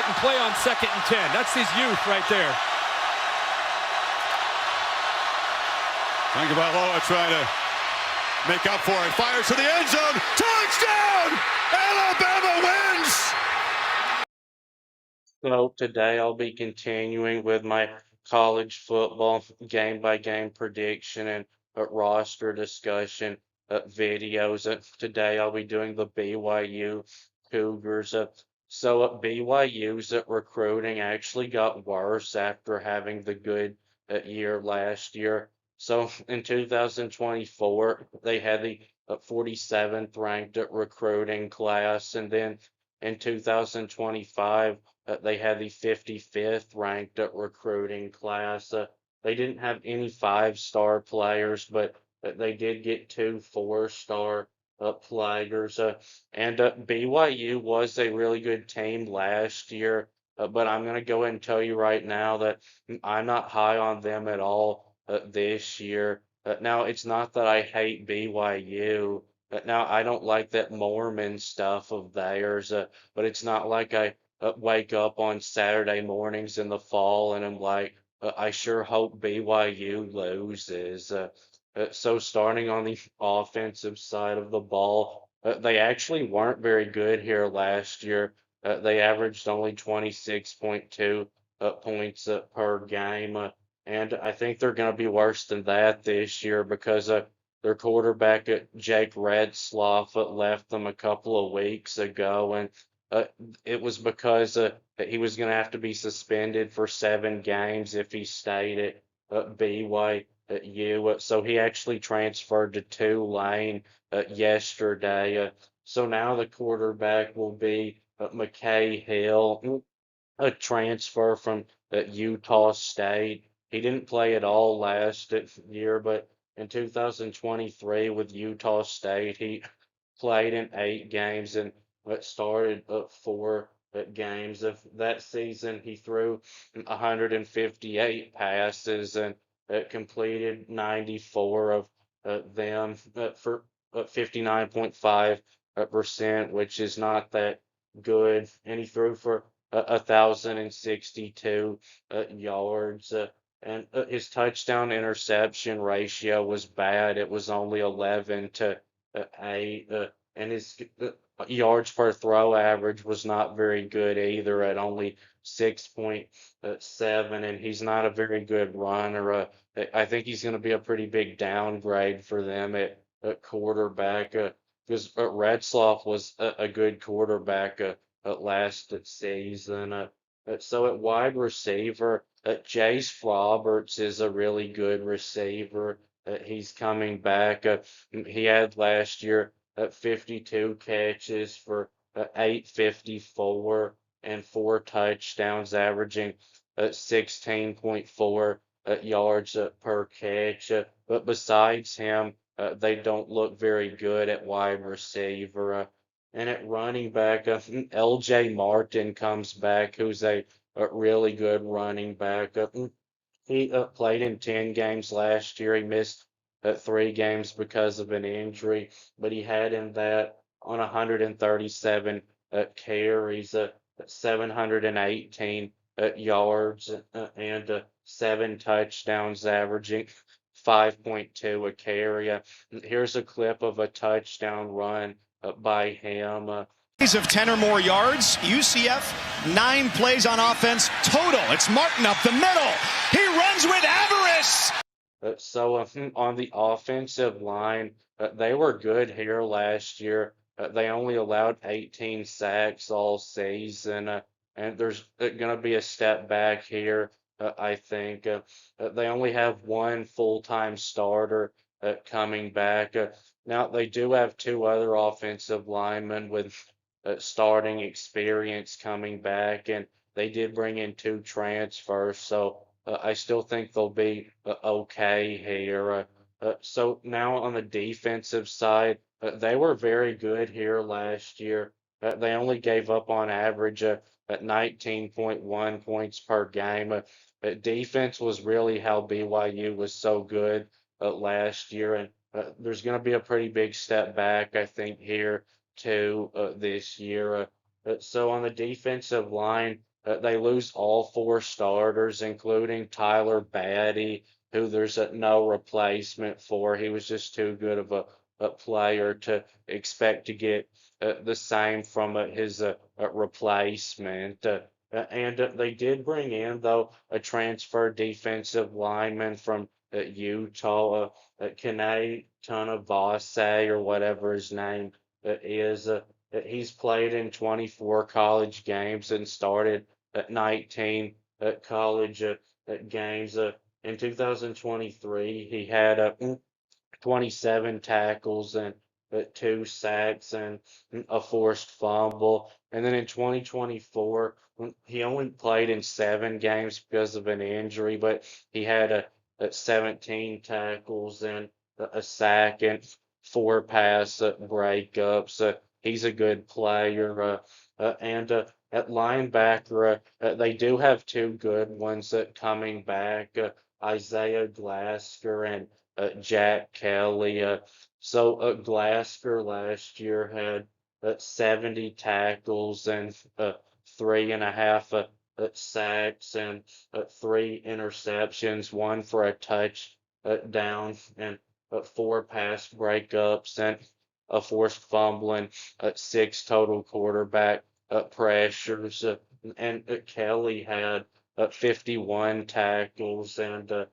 and play on 2nd and 10. That's his youth right there. Tagovailoa trying to make up for it. Fires to the end zone. Touchdown! Alabama wins! So today I'll be continuing with my college football game-by-game prediction and roster discussion videos. Today I'll be doing the BYU Cougars. So BYU's recruiting actually got worse after having the good year last year. So in 2024, they had the 47th ranked recruiting class, and then in 2025, they had the 55th ranked recruiting class. They didn't have any 5-star players, but they did get 2 4-star players. And BYU was a really good team last year, but I'm going to go ahead and tell you right now that I'm not high on them at all this year. Now, it's not that I hate BYU. Now, I don't like that Mormon stuff of theirs, but it's not like I wake up on Saturday mornings in the fall and I'm like, I sure hope BYU loses. So starting on the offensive side of the ball, they actually weren't very good here last year. They averaged only 26.2 points per game. And I think they're going to be worse than that this year because their quarterback, Jake Redsloff, left them a couple of weeks ago. And uh, it was because he was going to have to be suspended for 7 games if he stayed at BYU. So he actually transferred to Tulane yesterday. So now the quarterback will be McKay Hill, a transfer from Utah State. He didn't play at all last year, but in 2023 with Utah State, he played in 8 games and started 4 games. Of that season, he threw 158 passes and completed 94 of them for 59.5%, which is not that good. And he threw for 1,062 yards. And his touchdown interception ratio was bad. It was only 11 to 8. And his yards per throw average was not very good either at only 6.7. And he's not a very good runner. I think he's going to be a pretty big downgrade for them at quarterback. Because Redsloff was a good quarterback last season. So at wide receiver, Jace Roberts is a really good receiver. He's coming back. He had last year 52 catches for 854 and 4 touchdowns, averaging 16.4 yards per catch. But besides him, they don't look very good at wide receiver. And at running back, LJ Martin comes back, who's a really good running back. He played in 10 games last year. He missed 3 games because of an injury, but he had in that on 137 carries, 718 yards, and 7 touchdowns, averaging 5.2 a carry. Here's a clip of a touchdown run by him. Of 10 or more yards, UCF 9 plays on offense total. It's Martin up the middle. He runs with avarice. So on the offensive line, they were good here last year. They only allowed 18 sacks all season, and there's going to be a step back here. I think they only have 1 full-time starter coming back. Now they do have 2 other offensive linemen with starting experience coming back, and they did bring in 2 transfers, so I still think they'll be okay here. So now on the defensive side, they were very good here last year. They only gave up on average at 19.1 points per game. Defense was really how BYU was so good last year, and there's going to be a pretty big step back, I think, here too this year. So on the defensive line, they lose all four starters, including Tyler Batty, who there's no replacement for. He was just too good of a player to expect to get the same from his replacement. And they did bring in, though, a transfer defensive lineman from Utah, Kane Tanavase, or whatever his name is. He's played in 24 college games and started at 19 college games. In 2023, he had 27 tackles and 2 sacks and a forced fumble. And then in 2024, he only played in 7 games because of an injury, but he had a 17 tackles and a sack and 4 pass breakups. He's a good player. And at linebacker, they do have 2 good ones coming back, Isaiah Glasker and Jack Kelly. So Glasker last year had 70 tackles and 3.5 sacks and 3 interceptions, 1 for a touchdown, and 4 pass breakups and a forced fumble and 6 total quarterback pressures. And Kelly had 51 tackles and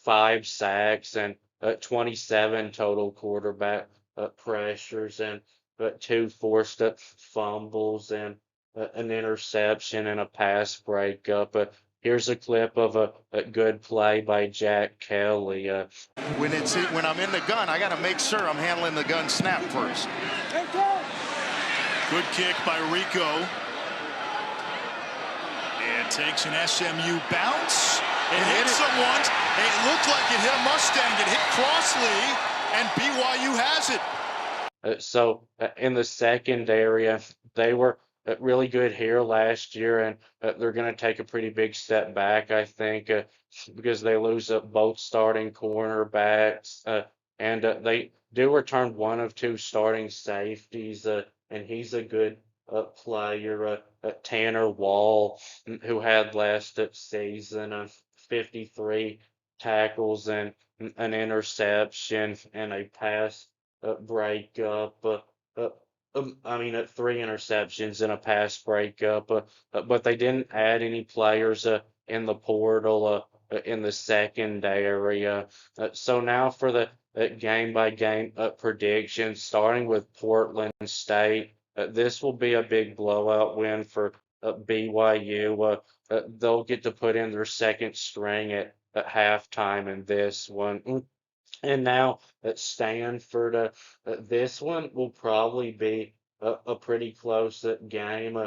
5 sacks and 27 total quarterback pressures and 2 forced fumbles and an interception and a pass breakup. Here's a clip of a good play by Jack Kelly. When I'm in the gun, I got to make sure I'm handling the gun snap first. Good kick by Rico. It takes an SMU bounce. It hit someone. It looked like it hit a Mustang. It hit Crossley, and BYU has it. So in the secondary, they were really good here last year, and they're going to take a pretty big step back, I think, because they lose both starting cornerbacks, and they do return one of 2 starting safeties, and he's a good player, Tanner Wall, who had last season 53 tackles and an interception and a pass breakup. I mean, 3 interceptions and a pass breakup, but they didn't add any players in the portal in the secondary. So now for the game-by-game predictions, starting with Portland State. This will be a big blowout win for BYU. They'll get to put in their second string at halftime in this one. And now at Stanford, this one will probably be a pretty close game,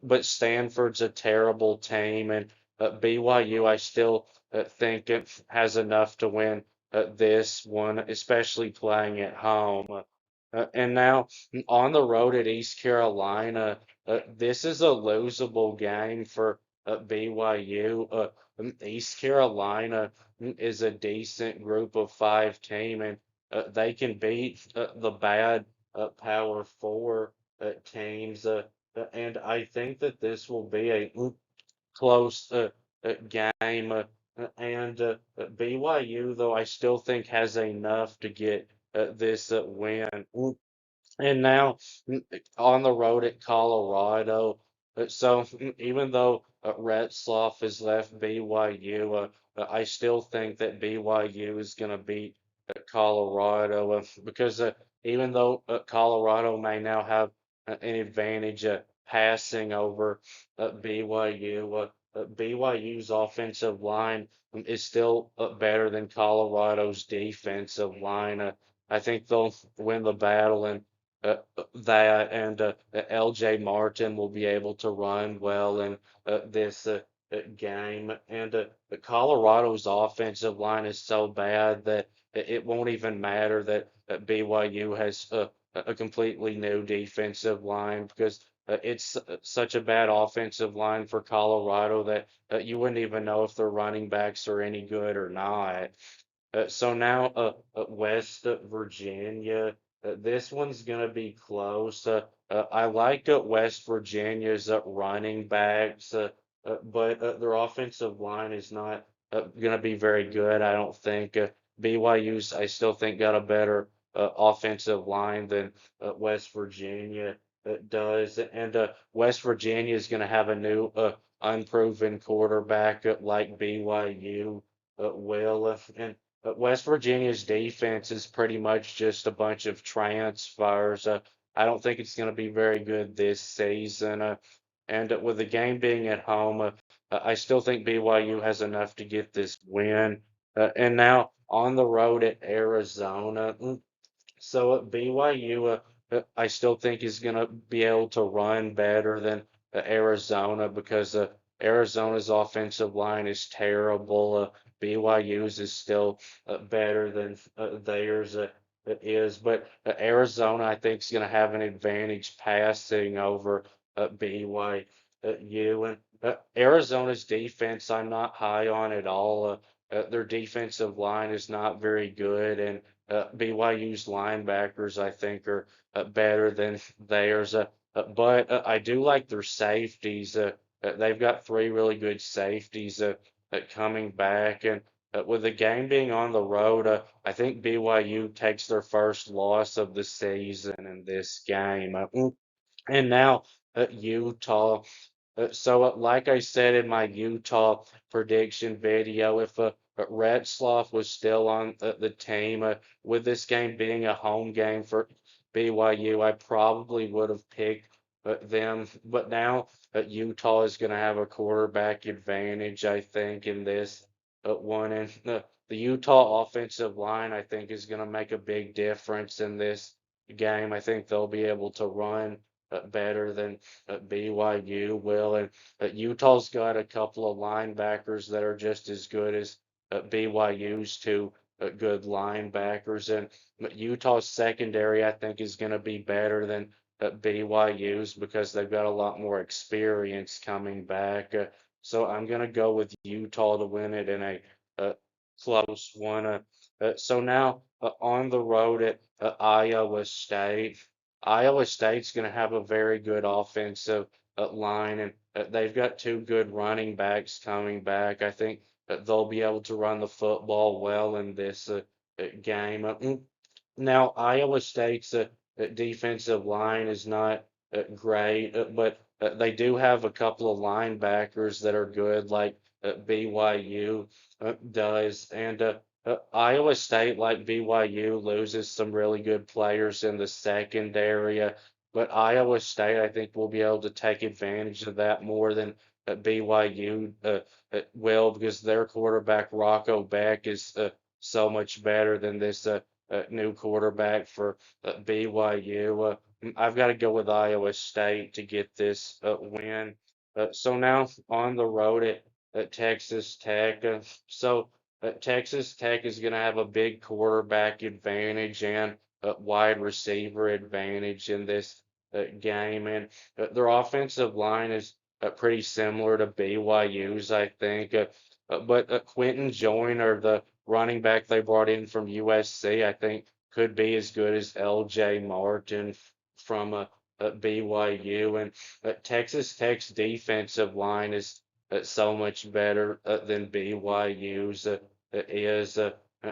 but Stanford's a terrible team, and BYU, I still think it has enough to win this one, especially playing at home. And now on the road at East Carolina, this is a losable game for BYU. East Carolina is a decent group of 5 team, and they can beat the bad Power 4 teams. And I think that this will be a close game. And BYU, though, I still think has enough to get this win. And now on the road at Colorado. So even though Retzloff has left BYU, I still think that BYU is going to beat Colorado because even though Colorado may now have an advantage passing over BYU, BYU's offensive line is still better than Colorado's defensive line. I think they'll win the battle, and that and LJ Martin will be able to run well in this game. And Colorado's offensive line is so bad that it won't even matter that BYU has a completely new defensive line because it's such a bad offensive line for Colorado that you wouldn't even know if their running backs are any good or not. So now West Virginia. This one's gonna be close. I like West Virginia's running backs, but their offensive line is not gonna be very good. I don't think. BYU's, I still think, got a better offensive line than West Virginia does, and West Virginia is gonna have a new unproven quarterback like BYU will, and West Virginia's defense is pretty much just a bunch of transfers. I don't think it's going to be very good this season. And with the game being at home, I still think BYU has enough to get this win. And now on the road at Arizona. So BYU, I still think is going to be able to run better than Arizona because Arizona's offensive line is terrible. BYU's is still better than theirs is, but Arizona I think is going to have an advantage passing over BYU, and Arizona's defense I'm not high on at all. Their defensive line is not very good, and BYU's linebackers, I think, are better than theirs. But I do like their safeties. They've got three really good safeties coming back. And with the game being on the road, I think BYU takes their first loss of the season in this game. And now Utah. Like I said in my Utah prediction video, if Retzloff was still on the team, with this game being a home game for BYU, I probably would have picked them. But now Utah is going to have a quarterback advantage, I think, in this one. And the Utah offensive line, I think, is going to make a big difference in this game. I think they'll be able to run better than BYU will. And Utah's got a couple of linebackers that are just as good as BYU's two good linebackers. And Utah's secondary, I think, is going to be better than BYU's because they've got a lot more experience coming back. So I'm going to go with Utah to win it in a close one. So now on the road at Iowa State. Iowa State's going to have a very good offensive line, and they've got two good running backs coming back. I think they'll be able to run the football well in this game. Now, Iowa State's defensive line is not great, but they do have a couple of linebackers that are good, like BYU does. And Iowa State, like BYU, loses some really good players in the secondary, but Iowa State, I think, will be able to take advantage of that more than BYU will because their quarterback, Rocco Beck, is so much better than this new quarterback for BYU. I've got to go with Iowa State to get this win. So now on the road at Texas Tech. Texas Tech is going to have a big quarterback advantage and a wide receiver advantage in this game. And their offensive line is pretty similar to BYU's, I think. But Quentin Joyner, the running back they brought in from USC, I think could be as good as LJ Martin from BYU. And Texas Tech's defensive line is so much better than BYU's is.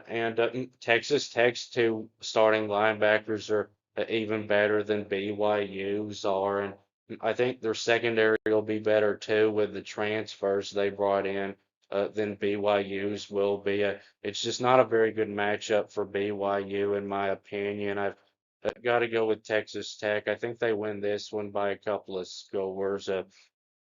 And Texas Tech's two starting linebackers are even better than BYU's are. And I think their secondary will be better too with the transfers they brought in than BYU's will be. It's just not a very good matchup for BYU, in my opinion. I've got to go with Texas Tech. I think they win this one by a couple of scores.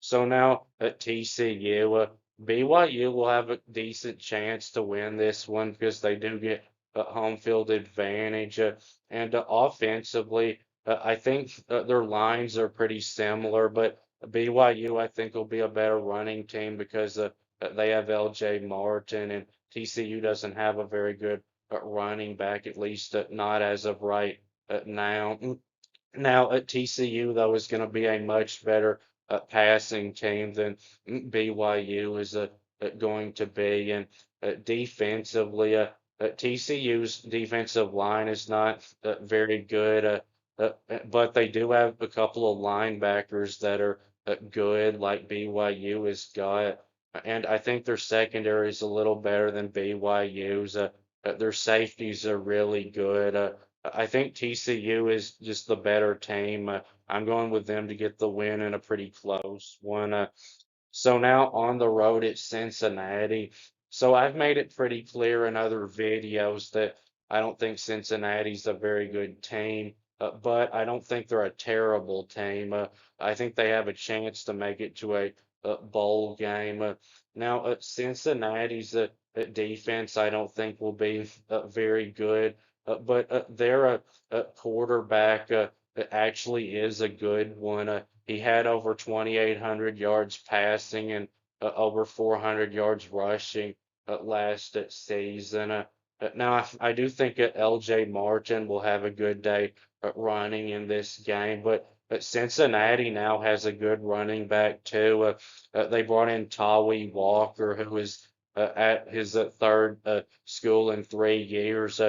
So now at TCU, BYU will have a decent chance to win this one because they do get a home field advantage. And offensively, I think their lines are pretty similar, but BYU, I think, will be a better running team because they have LJ Martin, and TCU doesn't have a very good running back, at least not as of right now. Now at TCU, though, is going to be a much better passing team than BYU is going to be. And defensively, TCU's defensive line is not very good, but they do have a couple of linebackers that are good, like BYU has got. And I think their secondary is a little better than BYU's. Their safeties are really good. I think TCU is just the better team. I'm going with them to get the win in a pretty close one. So now on the road at Cincinnati. So I've made it pretty clear in other videos that I don't think Cincinnati's a very good team, but I don't think they're a terrible team. I think they have a chance to make it to a bowl game. Now, Cincinnati's defense, I don't think will be very good, but their quarterback actually is a good one. He had over 2,800 yards passing and over 400 yards rushing last season. Now, I do think LJ Martin will have a good day running in this game, but Cincinnati now has a good running back too. They brought in Tawi Walker, who is at his third school in 3 years.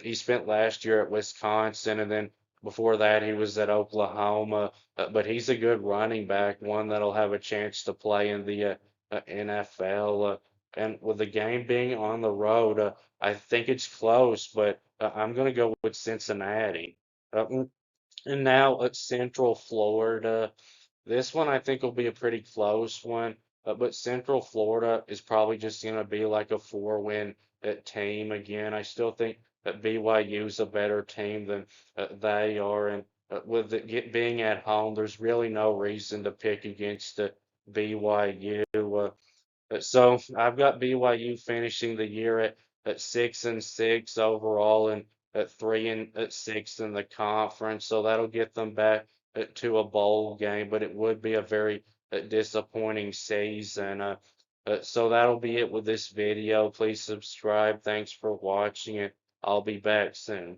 He spent last year at Wisconsin, and then before that he was at Oklahoma. But he's a good running back, one that'll have a chance to play in the NFL. And with the game being on the road, I think it's close, but I'm going to go with Cincinnati. And now at Central Florida, this one I think will be a pretty close one. But Central Florida is probably just going to be like a 4-win team again. I still think that BYU is a better team than they are. And with being at home, there's really no reason to pick against BYU. So I've got BYU finishing the year at 6-6 overall and at 3-6 in the conference. So that'll get them back to a bowl game, but it would be a very disappointing season. So that'll be it with this video. Please subscribe. Thanks for watching it. I'll be back soon.